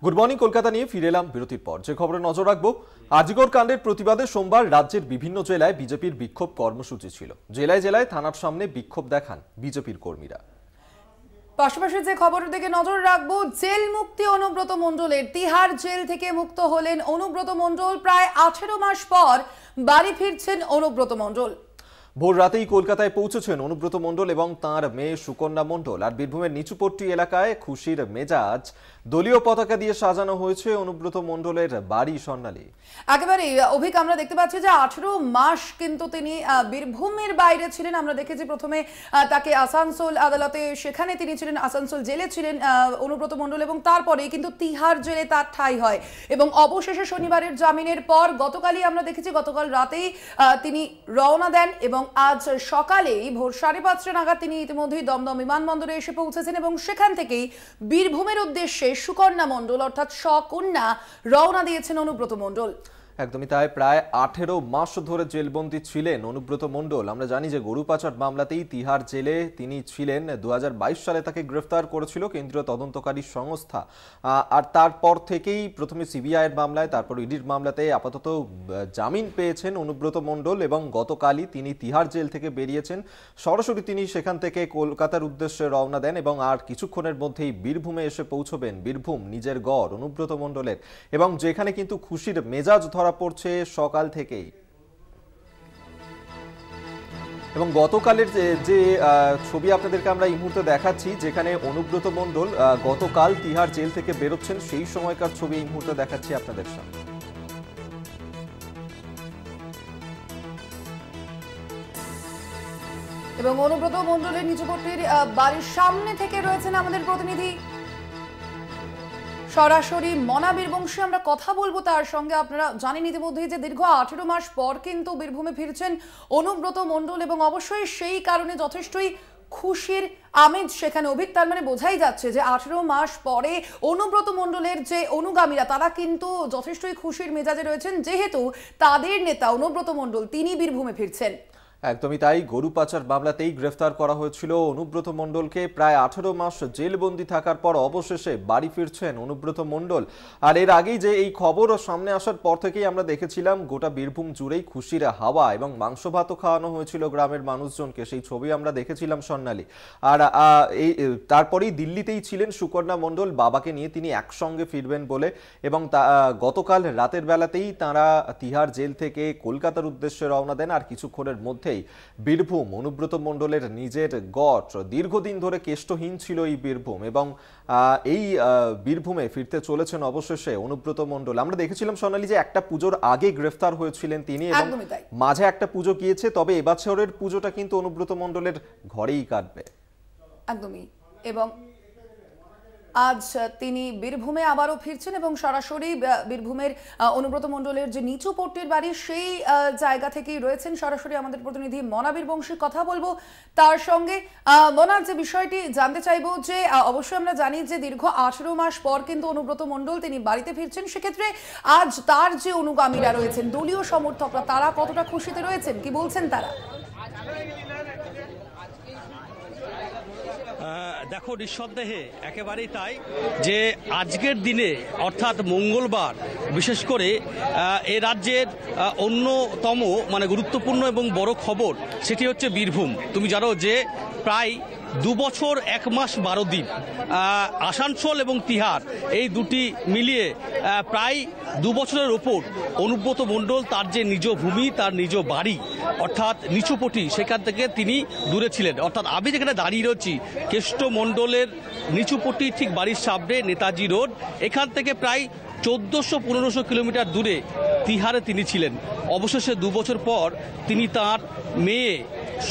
Good morning Kolkata নিয়ে ফিরে এলাম বিরতির পর। যে খবরে নজর রাখবো, আজিকর কাণ্ডের প্রতিবাদে সোমবার রাজ্যের বিভিন্ন জেলায় বিজেপির বিক্ষোভ কর্মসূচি ছিল। জেলায় জেলায় থানার সামনে বিক্ষোভ দেখান বিজেপির কর্মীরা। পাশাপাশি যে খবরের দিকে নজর রাখবো, জেল মুক্তি অনুব্রত মণ্ডলের। তিহার জেল থেকে মুক্ত হলেন অনুব্রত মণ্ডল। প্রায় 18 মাস পর বাড়ি ফিরছেন অনুব্রত মণ্ডল। ভোর রাতেই কলকাতায় পৌঁছেছেন অনুব্রত মণ্ডল এবং তাঁর মেয়ে সুকন্যা মণ্ডল। আর বীরভূমের নিচুপট্টি এলাকায় খুশির মেজাজ, দলীয় পতাকা দিয়ে সাজানো হয়েছে অনুব্রত মণ্ডলের বাড়ি স্বর্ণালী। একেবারে অভিক, আমরা দেখতে পাচ্ছি যে 18 মাস কিন্তু তিনি বীরভূমের বাইরে ছিলেন। আমরা দেখেছি প্রথমে তাকে আসানসোল আদালতে, সেখানে তিনি ছিলেন, আসানসোল জেলে ছিলেন অনুব্রত মণ্ডল, এবং তারপরে কিন্তু তিহার জেলে তার ঠাঁই হয় এবং অবশেষে শনিবারের জামিনের পর গতকালই আমরা দেখেছি, গতকাল রাতেই তিনি রওনা দেন এবং আজ সকালেই ভোর 5:30 নাগাদ তিনি ইতিমধ্যেই দমদম বিমানবন্দরে এসে পৌঁছেছেন এবং সেখান থেকেই বীরভূমের উদ্দেশ্যে সুকন্যা মণ্ডল অর্থাৎ সকন্যা রওনা দিয়েছেন অনুব্রত মণ্ডল। একদমই তাই। প্রায় 18 মাস ধরে জেলবন্দি ছিলেন অনুব্রত মণ্ডল। আমরা জানি যে গরু পাচার মামলাতেই তিহার জেলে তিনি ছিলেন। 2022 সালে তাকে গ্রেফতার করেছিল কেন্দ্রীয় তদন্তকারী সংস্থা। আর তারপর থেকেই প্রথমে সিবিআইয়ের মামলায়, তারপর ইডির মামলাতে আপাতত জামিন পেয়েছেন অনুব্রত মণ্ডল এবং গতকালই তিনি তিহার জেল থেকে বেরিয়েছেন। সরাসরি তিনি সেখান থেকে কলকাতার উদ্দেশ্যে রওনা দেন এবং আর কিছুক্ষণের মধ্যেই বীরভূমে এসে পৌঁছবেন। বীরভূম নিজের গড় অনুব্রত মণ্ডলের, এবং যেখানে কিন্তু খুশির মেজাজ ধরা পড়ছে সকাল থেকেই। এবং গতকালের যে ছবি আপনাদেরকে আমরা এই মুহূর্তে দেখাচ্ছি, যেখানে অনুব্রত মণ্ডল গতকাল তিহার জেল থেকে বেরোচ্ছেন, সেই সময়কার ছবি এই মুহূর্তে দেখাচ্ছি আপনাদের সামনে। এবং অনুব্রত মণ্ডলের নিচুপট্টির বাড়ির সামনে থেকে রয়েছেন আমাদের প্রতিনিধি সরাসরি মনা বীরবংশী। আমরা কথা বলবো তার সঙ্গে। আপনারা জানেন ইতিমধ্যেই যে দীর্ঘ 18 মাস পর কিন্তু বীরভূমে ফিরছেন অনুব্রত মণ্ডল এবং অবশ্যই সেই কারণে যথেষ্টই খুশির আমেজ সেখানে। অভিক, তার মানে বোঝাই যাচ্ছে যে 18 মাস পরে অনুব্রত মণ্ডলের যে অনুগামীরা তারা কিন্তু যথেষ্টই খুশির মেজাজে রয়েছেন, যেহেতু তাদের নেতা অনুব্রত মণ্ডল তিনি বীরভূমে ফিরছেন। একদমই তাই। গরু পাচার মামলাতেই গ্রেফতার করা হয়েছিল অনুব্রত মণ্ডলকে। প্রায় 18 মাস জেলবন্দি থাকার পর অবশেষে বাড়ি ফিরছেন অনুব্রত মণ্ডল। আর এর আগেই যে এই খবর সামনে আসার পর থেকেই আমরা দেখেছিলাম গোটা বীরভূম জুড়েই খুশির হাওয়া, এবং মাংস ভাতও খাওয়ানো হয়েছিল গ্রামের মানুষজনকে। সেই ছবি আমরা দেখেছিলাম স্বর্ণালী। আর এই তারপরেই দিল্লিতেই ছিলেন সুকন্যা মণ্ডল, বাবাকে নিয়ে তিনি একসঙ্গে ফিরবেন বলে। এবং গতকাল রাতের বেলাতেই তাঁরা তিহার জেল থেকে কলকাতার উদ্দেশ্যে রওনা দেন। আর কিছুক্ষণের মধ্যে বীরভূম অনুব্রত মণ্ডলের নিজের গড়। দীর্ঘদিন ধরে কেষ্টহীন ছিল এই বীরভূম, এবং এই বীরভূমে ফিরতে চলেছেন অবশেষে অনুব্রত মণ্ডল। আমরা দেখেছিলাম সোনালী যে একটা পুজোর আগে গ্রেফতার হয়েছিলেন তিনি, এবং মাঝে একটা পুজো গিয়েছে। তবে এবছরের পুজোটা কিন্তু অনুব্রত মণ্ডলের ঘরেই কাটবে। একদমই। এবং আজ তিনি বীরভূমে আবারও ফিরছেন এবং সরাসরি বীরভূমের অনুব্রত মণ্ডলের যে নিচুপট্টির বাড়ি সেই জায়গা থেকেই রয়েছেন সরাসরি আমাদের প্রতিনিধি মনা বীরবংশী। কথা বলবো তার সঙ্গে। মনা, যে বিষয়টি জানতে চাইবো যে অবশ্যই আমরা জানি যে দীর্ঘ 18 মাস পর কিন্তু অনুব্রত মণ্ডল তিনি বাড়িতে ফিরছেন, সেক্ষেত্রে আজ তার যে অনুগামীরা রয়েছেন, দলীয় সমর্থকরা, তারা কতটা খুশিতে রয়েছেন, কি বলছেন তারা? দেখো, নিঃসন্দেহে একেবারেই তাই যে আজকের দিনে অর্থাৎ মঙ্গলবার, বিশেষ করে এ রাজ্যের অন্যতম গুরুত্বপূর্ণ এবং বড় খবর সেটি হচ্ছে বীরভূম। তুমি জানো যে প্রায় 2 বছর 1 মাস 12 দিন আসানসোল এবং তিহার এই দুটি মিলিয়ে প্রায় 2 বছরের ওপর অনুব্রত মণ্ডল তার যে নিজ ভূমি, তার নিজ বাড়ি অর্থাৎ নিচুপটি, সেখান থেকে তিনি দূরে ছিলেন। অর্থাৎ আমি যেখানে দাঁড়িয়ে রয়েছি কেষ্ট মণ্ডলের নিচুপটি ঠিক বাড়ির সামনে নেতাজি রোড, এখান থেকে প্রায় 1400-1500 কিলোমিটার দূরে তিহারে তিনি ছিলেন। অবশেষে 2 বছর পর তিনি তার মেয়ে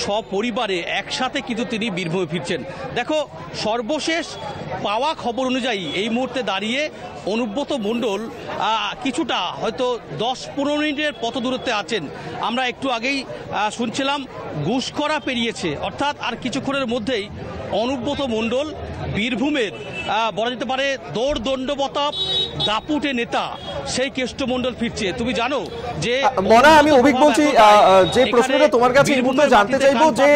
সপরিবারে একসাথে কিন্তু তিনি বীরভূমে ফিরছেন। দেখো, সর্বশেষ পাওয়া খবর অনুযায়ী এই মুহূর্তে দাঁড়িয়ে অনুব্রত মণ্ডল কিছুটা হয়তো 10-15 মিনিটের পথ দূরত্বে আছেন। আমরা একটু আগেই শুনছিলাম ঘুষখরা পেরিয়েছে, অর্থাৎ আর কিছুক্ষণের মধ্যেই অনুব্রত মণ্ডল বীরভূমের বলা যেতে পারে দৌড় দণ্ডবতাপ দাপুটে নেতা সেই কেষ্টমণ্ডল ফিরছে। তুমি জানো যে মনা, আমি অভিক বলছি, যে প্রশ্নটা তোমার কাছে এই মুহূর্তে জানতে চাইবো যে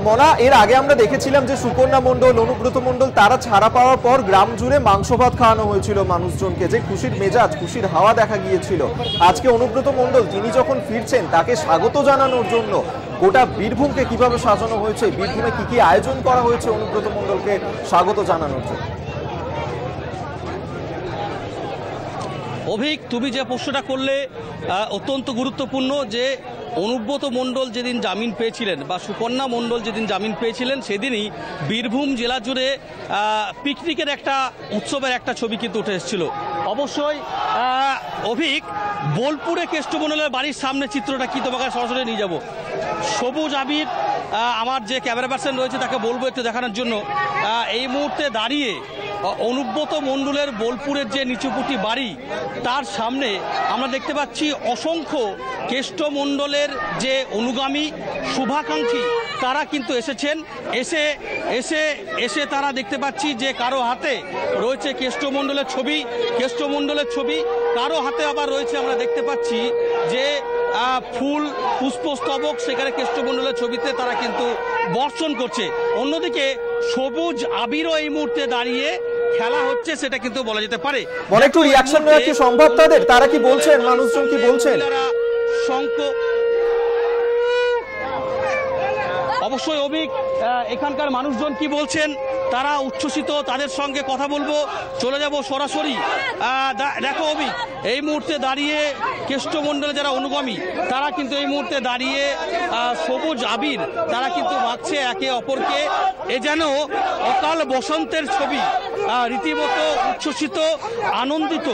মনা, এর আগে আমরা দেখেছিলাম যে সুকন্যা মণ্ডল, অনুব্রত মণ্ডল তারা ছাড়া পাওয়ার পর গ্রাম জুড়ে মাংস ভাত খাওয়ানো হয়েছিল মানুষজনকে, যে খুশির মেজাজ, খুশির হাওয়া দেখা গিয়েছিল। আজকে অনুব্রত মণ্ডল তিনি যখন ফিরছেন তাকে স্বাগত জানানোর জন্য গোটা বীরভূমকে কিভাবে সাজানো হয়েছে, বীরভূমে কি কি আয়োজন করা হয়েছে অনুব্রত মণ্ডলকে স্বাগত জানানোর জন্য? অভিক, তুমি যে প্রশ্নটা করলে অত্যন্ত গুরুত্বপূর্ণ, যে অনুব্রত মণ্ডল যেদিন জামিন পেয়েছিলেন বা সুকন্যা মণ্ডল যেদিন জামিন পেয়েছিলেন সেদিনই বীরভূম জেলা জুড়ে পিকনিকের একটা উৎসবের একটা ছবি কিন্তু উঠে এসেছিল। অবশ্যই অভিক, বোলপুরে কেষ্টমণ্ডলের বাড়ির সামনে চিত্রটা কি তোমাকে সরাসরি নিয়ে যাব। সবুজ আবির, আমার যে ক্যামেরা পার্সন রয়েছে তাকে বলবো একটু দেখানোর জন্য। এই মুহূর্তে দাঁড়িয়ে অনুব্রত মণ্ডলের বোলপুরের যে নিচুকুটি বাড়ি তার সামনে আমরা দেখতে পাচ্ছি অসংখ্য কেষ্টমণ্ডলের যে অনুগামী শুভাকাঙ্ক্ষী তারা কিন্তু এসেছেন। এসে তারা দেখতে পাচ্ছি যে কারো হাতে রয়েছে কেষ্টমণ্ডলের ছবি, কারো হাতে আবার রয়েছে আমরা দেখতে পাচ্ছি যে ফুল পুষ্পস্তবক, সেখানে কেষ্টমণ্ডলের ছবিতে তারা কিন্তু বর্ষণ করছে। অন্যদিকে সবুজ আবিরও এই মুহূর্তে দাঁড়িয়ে খেলা হচ্ছে, সেটা কিন্তু বলা যেতে পারে। একটু রিঅ্যাকশন নেওয়া কি সম্ভব তাদের? তারা কি বলছেন, মানুষজন কি বলছেন? অবশ্যই অভিক, এখানকার মানুষজন কি বলছেন তারা উচ্ছ্বসিত, তাদের সঙ্গে কথা বলবো, চলে যাব সরাসরি। দেখো অভিক, এই মুহূর্তে দাঁড়িয়ে কেষ্টমণ্ডলের যারা অনুগামী তারা কিন্তু এই মুহূর্তে দাঁড়িয়ে সবুজ আবির তারা কিন্তু মাখছে একে অপরকে। এ যেন অকাল বসন্তের ছবি, রীতিমতো উচ্ছ্বসিত, আনন্দিত।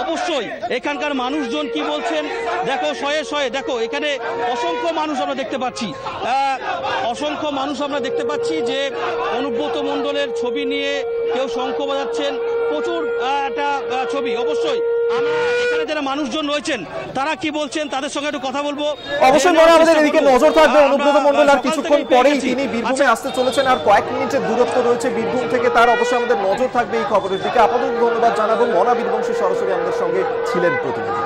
অবশ্যই এখানকার মানুষজন কি বলছেন দেখো, শয়ে দেখো এখানে অসংখ্য মানুষ আমরা দেখতে পাচ্ছি যে অনুব্রত মণ্ডলের ছবি নিয়ে কেউ শঙ্খ বাজাচ্ছেন, প্রচুর একটা ছবি। অবশ্যই এখানে যারা মানুষজন রয়েছেন তারা কি বলছেন তাদের সঙ্গে একটু কথা বলবো। অবশ্যই আমাদের এদিকে নজর থাকবে। অনুব্রত মণ্ডল আর কিছুক্ষণ পরেই তিনি বীরভূমে আসতে চলেছেন, আর কয়েক মিনিটের দূরত্ব রয়েছে বীরভূম থেকে, তার অবশ্যই আমাদের নজর থাকবে এই খবরের দিকে। আপাতত ধন্যবাদ জানাবো। মনা বীরবংশী সরাসরি আমাদের সঙ্গে ছিলেন প্রতিনিধি।